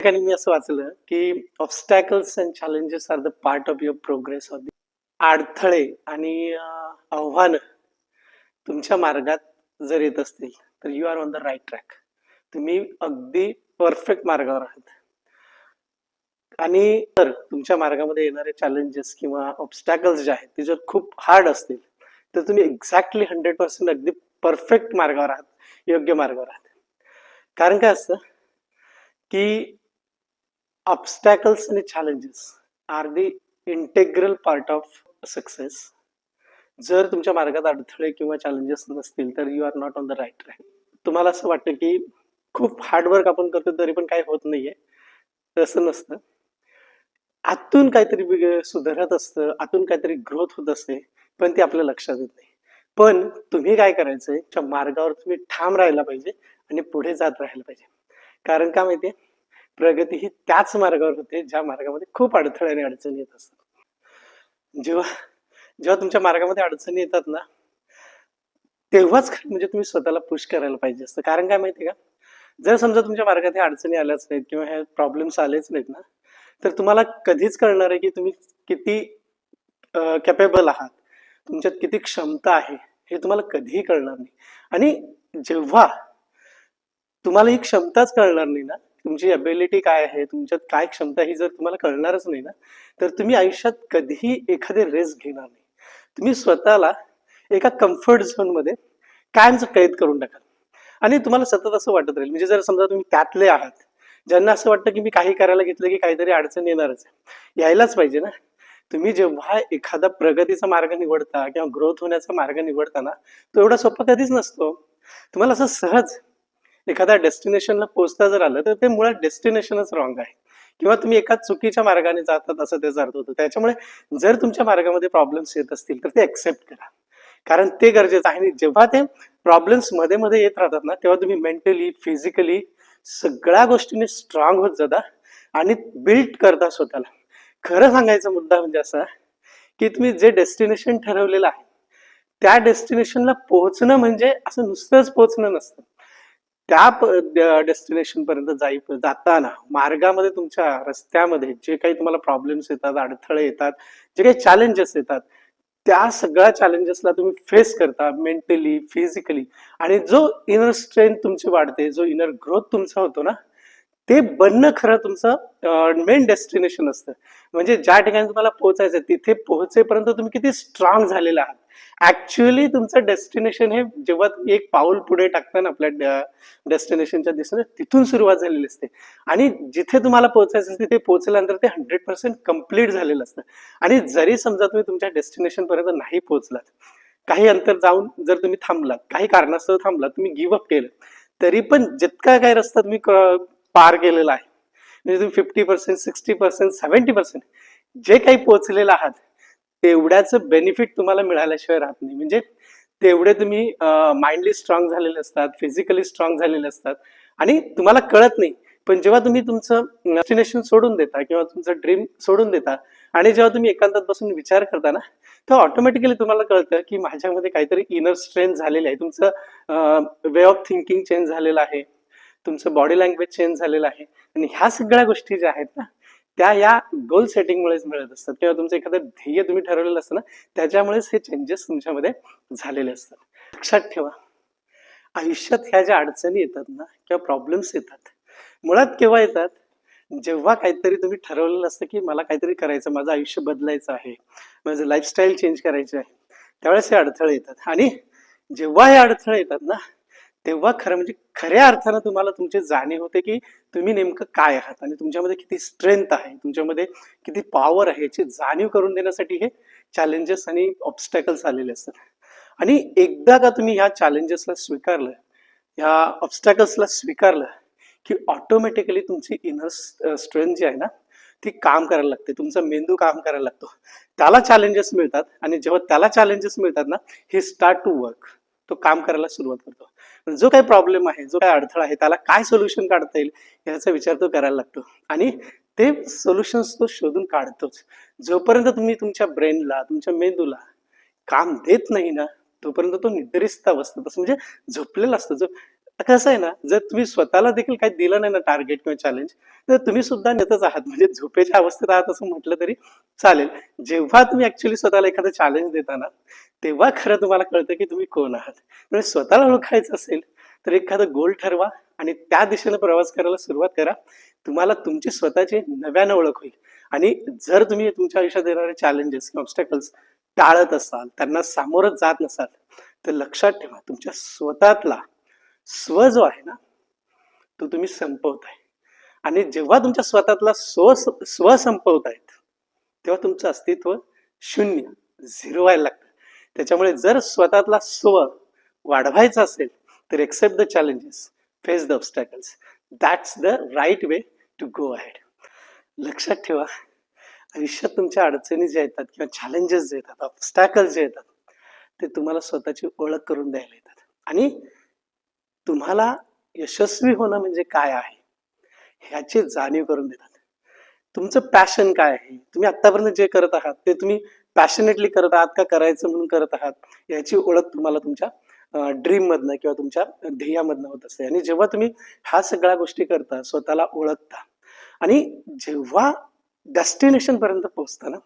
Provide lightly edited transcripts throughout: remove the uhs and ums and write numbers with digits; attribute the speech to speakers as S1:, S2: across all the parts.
S1: ठिकाणी मी असं वाचलं की obstacles and challenges are the part of your progress of अडथळे आणि आव्हानं तुमच्या मार्गात जर येत असतील तर you are on the right track. तुम्ही अगदी परफेक्ट मार्गावर आहात. आणि तर तुमच्या मार्गामध्ये येणारे चॅलेंजेस किंवा ऑब्स्टॅकल्स जे आहेत ते जर खूप हार्ड असतील तर तुम्ही एक्झॅक्टली 100% अगदी परफेक्ट मार्गावर आहात, योग्य मार्गावर आहात. कारण काय असतं की obstacles आणि challenges are the integral part of success. जर तुमच्या मार्गात अडथळे किंवा चॅलेंजेस नसतील तर you are not on the right track. तुम्हाला असं वाटतं की खूप हार्डवर्क आपण करतो तरी पण काही होत नाहीये, तसं नसतं. आतून काहीतरी सुधारत असतं, आतून काहीतरी ग्रोथ होत असते, पण ते आपल्या लक्षात येत नाही. पण तुम्ही काय करायचंय, त्या मार्गावर तुम्ही ठाम राहायला पाहिजे आणि पुढे जात राहायला पाहिजे. कारण का माहितीये, प्रगती ही त्याच मार्गावर होते ज्या मार्गामध्ये खूप अडथळे आणि अडचणी येत असतात. जेव्हा जेव्हा तुमच्या मार्गामध्ये अडचणी येतात ना, तेव्हाच म्हणजे तुम्ही स्वतःला पुश करायला पाहिजे असतं. कारण काय माहितीये का, जर समजा तुमच्या मार्गात ह्या अडचणी आल्याच नाहीत किंवा ह्या प्रॉब्लेम्स आलेच नाहीत ना, तर तुम्हाला कधीच कळणार आहे की तुम्ही किती कॅपेबल आहात, तुमच्यात किती क्षमता आहे, हे तुम्हाला कधीही कळणार नाही. आणि जेव्हा तुम्हाला ही क्षमताच कळणार नाही ना, तुमची अबिलिटी काय आहे, तुमच्यात काय क्षमता, ही जर तुम्हाला कळणारच नाही ना, तर तुम्ही आयुष्यात कधीही एखादी रिस्क घेणार नाही. तुम्ही स्वतःला एका कम्फर्ट झोन मध्ये कायमचं कैद करून टाकाल आणि तुम्हाला सतत असं वाटत राहील. म्हणजे जर समजा तुम्ही त्यातले आहात ज्यांना असं वाटतं की मी काही करायला घेतलं की काहीतरी अडचण येणारच, यायलाच पाहिजे ना. तुम्ही जेव्हा एखादा प्रगतीचा मार्ग निवडता किंवा ग्रोथ होण्याचा मार्ग निवडता ना, तो एवढा सोपा कधीच नसतो. तुम्हाला असं सहज एखाद्या डेस्टिनेशनला पोहोचता जर आलं तर ते मुळात डेस्टिनेशनच रॉंग आहे किंवा तुम्ही एका चुकीच्या मार्गाने जातात असं त्याचा अर्थ होतो. त्याच्यामुळे जर तुमच्या मार्गामध्ये प्रॉब्लेम्स येत असतील तर ते एक्सेप्ट करा, कारण ते गरजेचं आहे. आणि जेव्हा ते प्रॉब्लेम्स मध्ये मध्ये येत राहतात ना, तेव्हा तुम्ही मेंटली, फिजिकली सगळ्या गोष्टींनी स्ट्रॉंग होत जाता आणि बिल्ड करता स्वतःला. खरं सांगायचा मुद्दा म्हणजे असा की तुम्ही जे डेस्टिनेशन ठरवलेलं आहे त्या डेस्टिनेशनला पोहोचणं म्हणजे असं नुसतंच पोहोचणं नसतं. त्या डेस्टिनेशन पर्यंत जाताना मार्गामध्ये, तुमच्या रस्त्यामध्ये जे काही तुम्हाला प्रॉब्लेम्स येतात, अडथळे येतात, जे काही चॅलेंजेस येतात, त्या सगळ्या चॅलेंजेसला तुम्ही फेस करता मेंटली, फिजिकली. आणि जो इनर स्ट्रेंथ तुमची वाढते, जो इनर ग्रोथ तुमचा होतो ना, ते बनणं खरं तुमचं मेन डेस्टिनेशन असतं. म्हणजे ज्या ठिकाणी तुम्हाला पोहोचायचं तिथे पोहोचेपर्यंत तुम्ही किती स्ट्रॉंग झालेला आहात. ऍक्च्युअली तुमचं डेस्टिनेशन हे जेव्हा तुम्ही एक पाऊल पुढे टाकता ना आपल्या डेस्टिनेशनच्या दिशेने, तिथून सुरुवात झालेली असते. आणि जिथे तुम्हाला पोहोचायचं तिथे पोहोचल्यानंतर ते 100% कम्प्लीट झालेलं असतं. आणि जरी समजा तुम्ही तुमच्या डेस्टिनेशन पर्यंत नाही पोहोचलात, काही अंतर जाऊन जर तुम्ही थांबलात, काही कारणास्तव थांबलात, तुम्ही गिव्ह अप केलं, तरी पण जितका काही रस्ता तुम्ही पार केलेला आहे, म्हणजे तुम्ही 50%, 60%, 70% जे काही पोहोचलेलं आहात, तेवढ्याचं बेनिफिट तुम्हाला मिळाल्याशिवाय राहत नाही. म्हणजे तेवढे तुम्ही माइंडली स्ट्रॉंग झालेले असतात, फिजिकली स्ट्रॉंग झालेले असतात आणि तुम्हाला कळत नाही. पण जेव्हा तुम्ही तुमचं डेस्टिनेशन सोडून देता किंवा तुमचं ड्रीम सोडून देता आणि जेव्हा तुम्ही एकांतात बसून विचार करता ना, तेव्हा ऑटोमॅटिकली तुम्हाला कळतं की माझ्यामध्ये काहीतरी इनर स्ट्रेंथ झालेली आहे. तुमचं वे ऑफ थिंकिंग चेंज झालेलं आहे, तुमचं बॉडी लँग्वेज चेंज झालेलं आहे. आणि ह्या सगळ्या गोष्टी ज्या आहेत ना, त्या या गोल सेटिंगमुळेच मिळत असतात किंवा तुमचं एखादं ध्येय तुम्ही ठरवलेलं असतं ना, त्याच्यामुळेच हे चेंजेस तुमच्यामध्ये झालेले असतात. लक्षात ठेवा, आयुष्यात ह्या ज्या अडचणी येतात ना किंवा प्रॉब्लेम्स येतात, मुळात केव्हा येतात, जेव्हा काहीतरी तुम्ही ठरवलेलं असतं की मला काहीतरी करायचं, माझं आयुष्य बदलायचं आहे, माझं लाईफस्टाईल चेंज करायची आहे, त्यावेळेस हे अडथळे येतात. आणि जेव्हा हे अडथळे येतात ना, तेव्हा खरं म्हणजे खऱ्या अर्थानं तुम्हाला तुमची जाणीव होते की तुम्ही नेमकं काय आहात आणि तुमच्यामध्ये किती स्ट्रेंथ आहे, तुमच्यामध्ये किती पॉवर आहे, याची जाणीव करून देण्यासाठी हे चॅलेंजेस आणि ऑब्स्टॅकल्स आलेले असतात. आणि एकदा का तुम्ही ह्या चॅलेंजेसला स्वीकारलं, ह्या ऑब्स्टॅकल्सला स्वीकारलं, की ऑटोमॅटिकली तुमची इनर स्ट्रेंथ जी आहे ना, ती काम करायला लागते, तुमचा मेंदू काम करायला लागतो, त्याला चॅलेंजेस मिळतात. आणि जेव्हा त्याला चॅलेंजेस मिळतात ना, हे स्टार्ट टू वर्क, तो काम करायला सुरुवात करतो. जो काही प्रॉब्लेम आहे, जो काही अडथळा आहे, त्याला काय सोल्युशन काढता येईल याचा विचार तो करायला लागतो आणि ते सोल्युशन्स तो शोधून काढतोच. जोपर्यंत तुम्ही तुमच्या ब्रेनला, तुमच्या मेंदूला काम देत नाही ना, तोपर्यंत तो निद्रिस्त अवस्थेत असतो, म्हणजे झोपलेला असतो. जो कसं आहे ना, जर तुम्ही स्वतःला देखील काही दिलं नाही ना टार्गेट किंवा चॅलेंज, तर तुम्ही सुद्धा नेतच आहात. म्हणजे झोपेच्या अवस्थेत आहात असं म्हटलं तरी चालेल. जेव्हा तुम्ही ऍक्च्युअली स्वतःला एखादं चॅलेंज देता ना, तेव्हा खरं तुम्हाला कळतं की तुम्ही कोण आहात. म्हणजे स्वतःला ओळखायचं असेल तर एखादं गोल ठरवा आणि त्या दिशेने प्रवास करायला सुरुवात करा. तुम्हाला तुमची स्वतःची नव्यानं ओळख होईल. आणि जर तुम्ही तुमच्या आयुष्यात येणारे चॅलेंजेस किंवा ऑब्स्टॅकल्स टाळत असाल, त्यांना सामोरं जात नसाल, तर लक्षात ठेवा तुमच्या स्वतःतला स्व जो आहे ना, तो तुम्ही संपवताय. आणि जेव्हा तुमच्या स्वतःतला स्व संपवतायत, तेव्हा तुमचं अस्तित्व शून्य, झिरो व्हायला लागतं. त्याच्यामुळे जर स्वतःतला स्व वाढवायचा असेल तर accept the challenges, face the obstacles. That's the right way to go ahead. लक्षात ठेवा, आयुष्यात तुमच्या अडचणी ज्या येतात किंवा चॅलेंजेस जे येतात, ऑब्स्टॅकल्स जे येतात, ते तुम्हाला स्वतःची ओळख करून द्यायला येतात. आणि तुम्हाला यशस्वी होणं म्हणजे काय आहे ह्याची जाणीव करून देतात. तुमचं पॅशन काय आहे, तुम्ही आतापर्यंत जे करत आहात ते तुम्ही पॅशनेटली करत आहात का करायचं म्हणून करत आहात, याची ओळख तुम्हाला तुमच्या ड्रीम मधनं किंवा तुमच्या ध्येयामधनं होत असते. आणि जेव्हा तुम्ही ह्या सगळ्या गोष्टी करता, स्वतःला ओळखता आणि जेव्हा डेस्टिनेशन पर्यंत पोहोचता ना,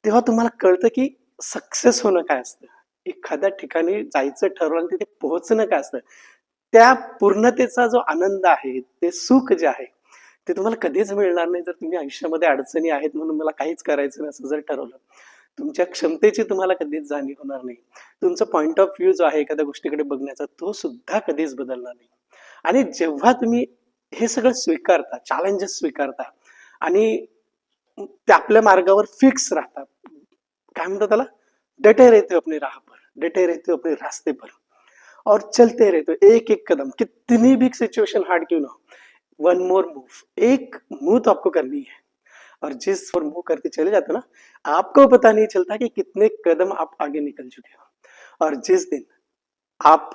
S1: तेव्हा तुम्हाला कळतं की सक्सेस होणं काय असतं. एखाद्या ठिकाणी जायचं ठरवलं आणि तिथे पोहोचणं काय असतं. त्या पूर्णतेचा जो आनंद आहे, ते सुख जे आहे, ते तुम्हाला कधीच मिळणार नाही जर तुम्ही आयुष्यामध्ये अडचणी आहेत म्हणून मला काहीच करायचं नाही असं जर ठरवलं. तुमच्या क्षमतेची तुम्हाला कधीच जाणीव होणार नाही. तुमचा पॉइंट ऑफ व्ह्यू जो आहे एखाद्या गोष्टीकडे बघण्याचा, तो सुद्धा कधीच बदलणार नाही. आणि जेव्हा तुम्ही हे सगळं स्वीकारता, चॅलेंजेस स्वीकारता आणि ते आपल्या मार्गावर फिक्स राहतात, काय म्हणतात त्याला, डटे रहते हो अपने राह पर, डटे रहते हो अपने रास्ते पर और चलते रहते हो एक एक कदम, कितनी भी सिचुएशन हार्ड क्यों ना हो, वन मोर मूव, एक मूव तो आपको करनी है. और जिस और मूव करते चले जाते हो ना, आपको पता नहीं चलता कि कितने कदम आप आगे निकल चुके हो. और जिस दिन आप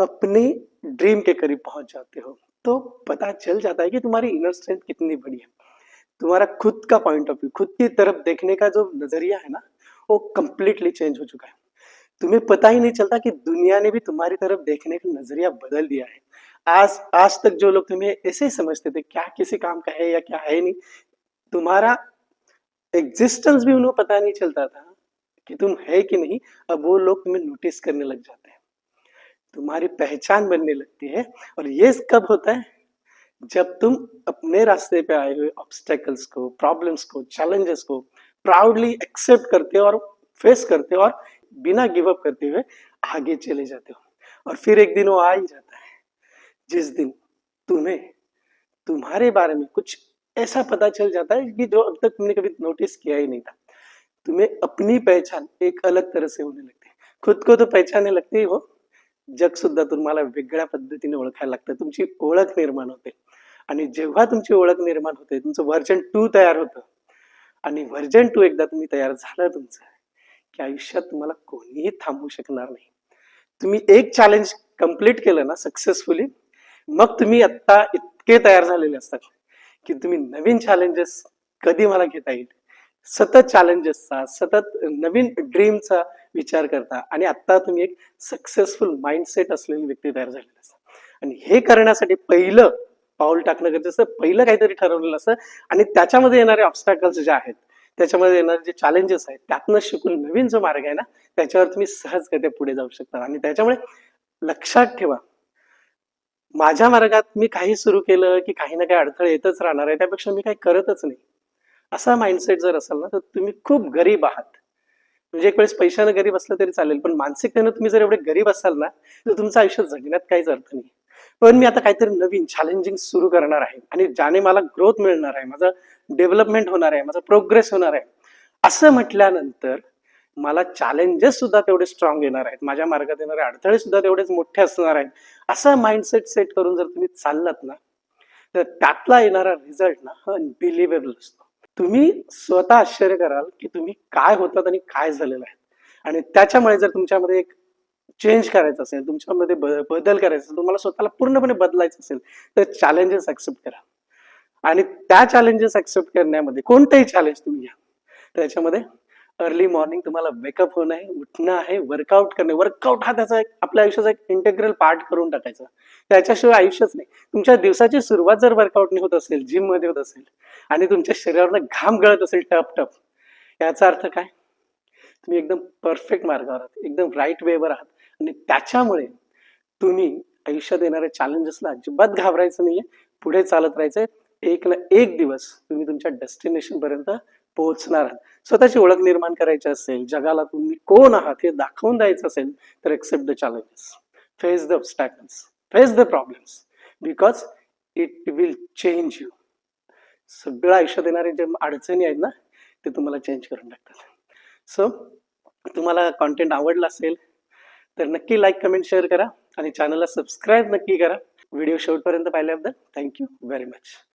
S1: अपने ड्रीम के करीब पहुंच जाते हो, तो पता चल जाता है कि तुम्हारी इनर स्ट्रेंथ कितनी बड़ी है. तुम्हारा खुद का पॉइंट ऑफ व्यू, खुद की तरफ देखने का जो नजरिया है ना, वो कंप्लीटली चेंज हो चुका है. तुम्हें पता ही नहीं चलता कि दुनिया ने भी तुम्हारी तरफ देखने का नजरिया बदल दिया है. आज आज तक जो लोग तुम्हें ऐसे ही समझते थे, क्या किसी काम का है या क्या है नहीं, तुम्हारा एग्जिस्टेंस भी उन्हें पता नहीं चलता था कि तुम है कि नहीं. अब वो लोग तुम्हें नोटिस करने लग जाते हैं, तुम्हारी पहचान बनने लगती है. और ये कब होता है, जब तुम अपने रास्ते पे आए हुए ऑब्स्टेकल्स को, प्रॉब्लम्स को, चैलेंजेस को प्राउडली एक्सेप्ट करते हो और फेस करते हो और बिना गिव अप करते हुए आगे चले जाते हो. और फिर एक दिन वो आ ही जाता है जिस दिन तुम्हें तुम्हारे बारे में कुछ ऐसा पता चल जाता है कि जो अब तक तुमने कभी नोटिस किया ही नहीं था. तुम्हें अपनी पहचान एक अलग तरह से होने लगती है. खुद को तो पहचानने लगते हो, जग सुद्धा तुम्हाला वेगळ्या पद्धतीने ओळखायला लागतं. तुमची ओळख निर्माण होते. आणि जेव्हा तुमची ओळख निर्माण होते, तुमचं व्हर्जन 2 तयार होतं. आणि व्हर्जन 2 एकदा तुम्ही तयार झालं तुमचं, की आयुष्यात तुम्हाला कोणीही थांबवू शकणार नाही. तुम्ही एक चॅलेंज कंप्लीट केलं ना सक्सेसफुली, मग तुम्ही आता इतके तयार झालेले असतात की तुम्ही नवीन चॅलेंजेस कधी मला घेता येईल, सतत चॅलेंजेसचा, सतत नवीन ड्रीमचा विचार करता. आणि आता तुम्ही एक सक्सेसफुल माइंडसेट असलेली व्यक्ती तयार झालेली असता. आणि हे करण्यासाठी पहिलं पाऊल टाकणं गरजेचं असतं, पहिलं काहीतरी ठरवलेलं असतं. आणि त्याच्यामध्ये येणारे ऑब्स्टॅकल्स जे आहेत, त्याच्यामध्ये येणारे जे चॅलेंजेस आहेत, त्यातनं शिकून नवीन जो मार्ग आहे ना, त्याच्यावर तुम्ही सहजगत्या पुढे जाऊ शकता. आणि त्याच्यामुळे लक्षात ठेवा, माझ्या मार्गात मी काही सुरू केलं की काही ना काही अडथळे येतच राहणार आहे, त्यापेक्षा मी काही करतच नाही, असा माइंडसेट जर असेल ना, तर तुम्ही खूप गरीब आहात. म्हणजे एक वेळेस पैशानं गरीब असलं तरी चालेल, पण मानसिकतेनं तुम्ही जर एवढे गरीब असाल ना, तर तुमचं आयुष्य जगण्यात काहीच अर्थ नाही. पण मी आता काहीतरी नवीन चॅलेंजिंग सुरू करणार आहे आणि ज्याने मला ग्रोथ मिळणार आहे, माझं डेव्हलपमेंट होणार आहे, माझा प्रोग्रेस होणार आहे, असं म्हटल्यानंतर मला चॅलेंजेस सुद्धा तेवढे स्ट्रॉंग येणार आहेत, माझ्या मार्गात येणारे अडथळे सुद्धा तेवढेच मोठे असणार आहेत. असा माइंडसेट सेट करून जर तुम्ही चाललात ना, तर त्यातला येणारा रिझल्ट ना हा अनबिलिव्हेबल असतो. तुम्ही स्वतः आश्चर्य कराल की तुम्ही काय होतात आणि काय झालेलं आहे. आणि त्याच्यामुळे जर तुमच्यामध्ये एक चेंज करायचं असेल, तुमच्यामध्ये बदल करायचा असेल, तुम्हाला स्वतःला पूर्णपणे बदलायचं असेल, तर चॅलेंजेस ऍक्सेप्ट करा. आणि त्या चॅलेंजेस ऍक्सेप्ट करण्यामध्ये कोणतेही चॅलेंज तुम्ही घ्या, त्याच्यामध्ये अर्ली मॉर्निंग तुम्हाला वेकअप होणं आहे, उठणं आहे, वर्कआउट करणं. वर्कआउट हा त्याचा एक आपल्या आयुष्याचा एक इंटेग्रल पार्ट करून टाकायचा. त्याच्याशिवाय आयुष्यच नाही. तुमच्या दिवसाची सुरुवात जर वर्कआउटने होत असेल, जिममध्ये होत असेल आणि तुमच्या शरीरावरनं घाम गळत असेल टप-टप, याचा अर्थ काय? तुम्ही एकदम परफेक्ट मार्गावर आहात, एकदम राईट वेवर आहात आणि त्याच्यामुळे तुम्ही आयुष्यात येणाऱ्या चॅलेंजेसला अजिबात घाबरायचं नाहीये. पुढे चालत राहायचंय. एक ना एक दिवस तुम्ही तुमच्या डेस्टिनेशन पर्यंत पोहोचणार आहात. स्वतःची ओळख निर्माण करायची असेल, जगाला तुम्ही कोण आहात हे दाखवून द्यायचं असेल, तर accept the challenges, face the obstacles, face the problems, because it will change you. सगळं आयुष्यात येणारे जे अडचणी आहेत ना, ते तुम्हाला चेंज करून टाकतात. सो तुम्हाला कॉन्टेंट आवडला असेल तर नक्की लाईक, कमेंट, शेअर करा आणि चॅनलला सबस्क्राईब नक्की करा. व्हिडिओ शेवटपर्यंत पाहिल्याबद्दल थँक्यू व्हेरी मच.